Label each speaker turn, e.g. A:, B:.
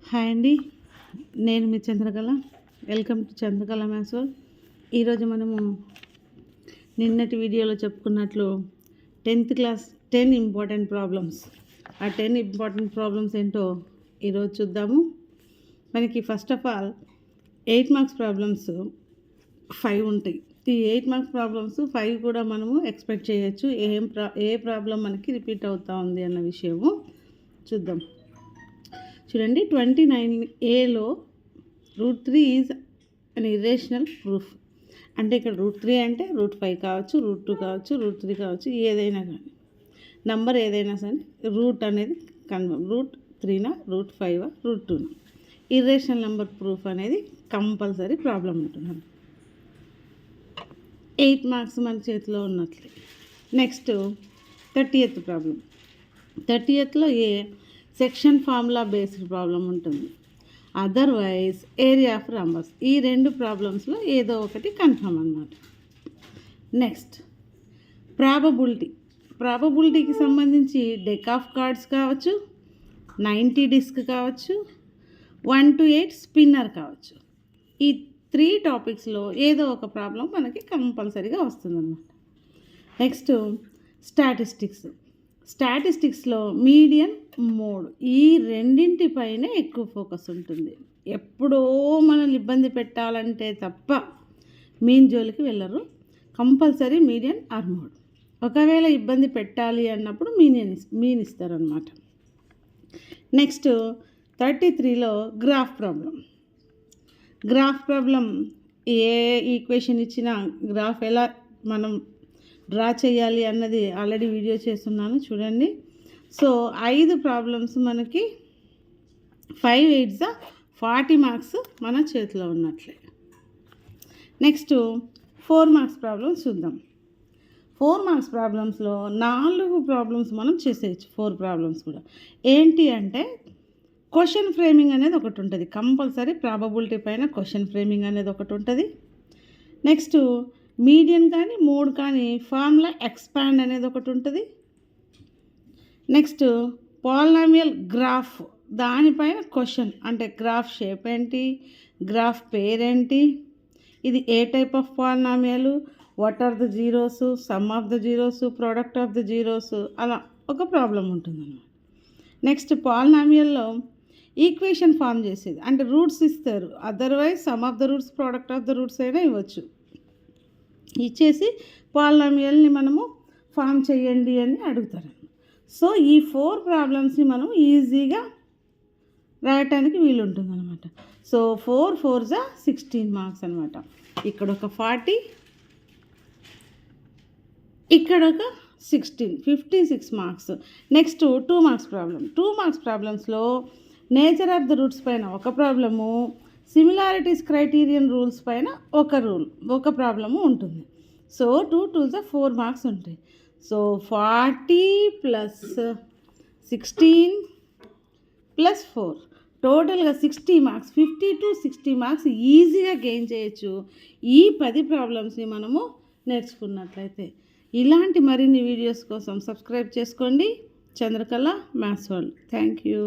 A: Hi అండి, నేను మీ Chandrakala. Welcome to Chandrakala maths world. ఈరోజు మనము నిన్నటి వీడియోలో చెప్పుకున్నట్లు 10th క్లాస్ 10 ఇంపార్టెంట్ ప్రాబ్లమ్స్. ఆ 10 ఇంపార్టెంట్ ప్రాబ్లమ్స్ ఏంటో ఈరోజు చూద్దాము. మనకి first of all 8 marks problems 5 ఉంటాయి. ఈ 8 మార్క్స్ ప్రాబ్లమ్స్ 5 కూడా మనము ఎక్స్పెక్ట్ చేయొచ్చు. ఏ ప్రాబ్లం మనకి రిపీట్ అవుతూ ఉంది అన్న విషయము చూద్దాం. చూడండి, 29Aలో √3 ఈజ్ అన్ ఇర్రేషనల్ ప్రూఫ్. అంటే ఇక్కడ √3 అంటే √5 కావచ్చు, √2 కావచ్చు, √3 కావచ్చు, ఏదైనా కానీ నంబర్ ఏదైనా సరే రూట్ అనేది కన్ఫర్మ్. √3నా, √5, √2నా ఇర్రేషనల్ నెంబర్ ప్రూఫ్ అనేది కంపల్సరీ ప్రాబ్లం ఉంటుంది. 8 మార్క్స్ మన చేతిలో ఉన్నట్లే. Next 30th problem. 30thలో సెక్షన్ ఫార్ములా బేస్డ్ ప్రాబ్లం ఉంటుంది. Otherwise area of rhombus. ఈ 2 ప్రాబ్లమ్స్లో ఏదో ఒకటి కన్ఫర్మ్ అన్నమాట. నెక్స్ట్ ప్రాబబిలిటీకి సంబంధించి డెక్ ఆఫ్ కార్డ్స్ కావచ్చు, 90 డిస్క్ కావచ్చు, 1 to 8 స్పిన్నర్ కావచ్చు. ఈ 3 టాపిక్స్లో ఏదో ఒక ప్రాబ్లం మనకి కంపల్సరీగా వస్తుందన్నమాట. నెక్స్ట్ స్టాటిస్టిక్స్లో మీడియన్, మోడ్, ఈ రెండింటిపైనే ఎక్కువ ఫోకస్ ఉంటుంది. ఎప్పుడో మనల్ని ఇబ్బంది పెట్టాలంటే తప్ప మీన్ జోలికి వెళ్ళరు. Compulsory median or mode. ఒకవేళ ఇబ్బంది పెట్టాలి అన్నప్పుడు మీన్ ఇస్తారనమాట. నెక్స్ట్ 33లో గ్రాఫ్ ప్రాబ్లం. ఏ ఈక్వేషన్ ఇచ్చినా గ్రాఫ్ ఎలా మనం డ్రా చేయాలి అన్నది ఆల్రెడీ వీడియో చేస్తున్నాను, చూడండి. సో 5 ప్రాబ్లమ్స్ మనకి 5 8 40 మార్క్స్ మన చేతిలో ఉన్నట్లే. నెక్స్ట్ 4 మార్క్స్ ప్రాబ్లమ్స్ చూద్దాం. 4 మార్క్స్ ప్రాబ్లమ్స్లో 4 ప్రాబ్లమ్స్ మనం చేసేయచ్చు. 4 ప్రాబ్లమ్స్ కూడా ఏంటి అంటే క్వశ్చన్ ఫ్రేమింగ్ అనేది ఒకటి ఉంటుంది. కంపల్సరీ ప్రాబబిలిటీ పైన క్వశ్చన్ ఫ్రేమింగ్ అనేది ఒకటి ఉంటుంది. నెక్స్ట్ మీడియన్ కానీ మోడ్ కానీ ఫార్ములా ఎక్స్పాండ్ అనేది ఒకటి ఉంటుంది. నెక్స్ట్ పాలినామియల్ గ్రాఫ్, దానిపైన క్వశ్చన్ అంటే గ్రాఫ్ షేప్ ఏంటి, గ్రాఫ్ పేర్ ఏంటి, ఇది ఏ type of polynomial, what are the zeros, sum of the zeros, product of the zeros, అలా ఒక ప్రాబ్లం ఉంటుందన్నమాట. నెక్స్ట్ పాలినామియల్లో ఈక్వేషన్ ఫామ్ చేసేది, అంటే రూట్స్ ఇస్తారు. Otherwise some of the roots, product of the roots అయినా ఇవ్వచ్చు. ఇచ్చేసి పాలినామియల్ని మనము ఫామ్ చేయండి అని అడుగుతారు. సో ఈ 4 ప్రాబ్లమ్స్ని మనం ఈజీగా రాయటానికి వీలుంటుంది అనమాట. సో 4 4 16 మార్క్స్ అనమాట. ఇక్కడ ఒక 40, ఇక్కడ ఒక 16, 56 marks. Next 2 marks problem. 2 marks ప్రాబ్లమ్స్లో నేచర్ ఆఫ్ ద రూట్స్ పైన ఒక ప్రాబ్లము, సిమిలారిటీస్ క్రైటీరియన్ రూల్స్ పైన ఒక ప్రాబ్లము ఉంటుంది. సో 2 2 4 మార్క్స్ ఉంటాయి. సో 40 + 16 + 4 టోటల్గా 60 మార్క్స్. 50 to 60 మార్క్స్ ఈజీగా గెయిన్ చేయొచ్చు ఈ 10 ప్రాబ్లమ్స్ని మనము నేర్చుకున్నట్లయితే. ఇలాంటి మరిన్ని వీడియోస్ కోసం సబ్స్క్రైబ్ చేసుకోండి, Chandrakala maths world. Thank you.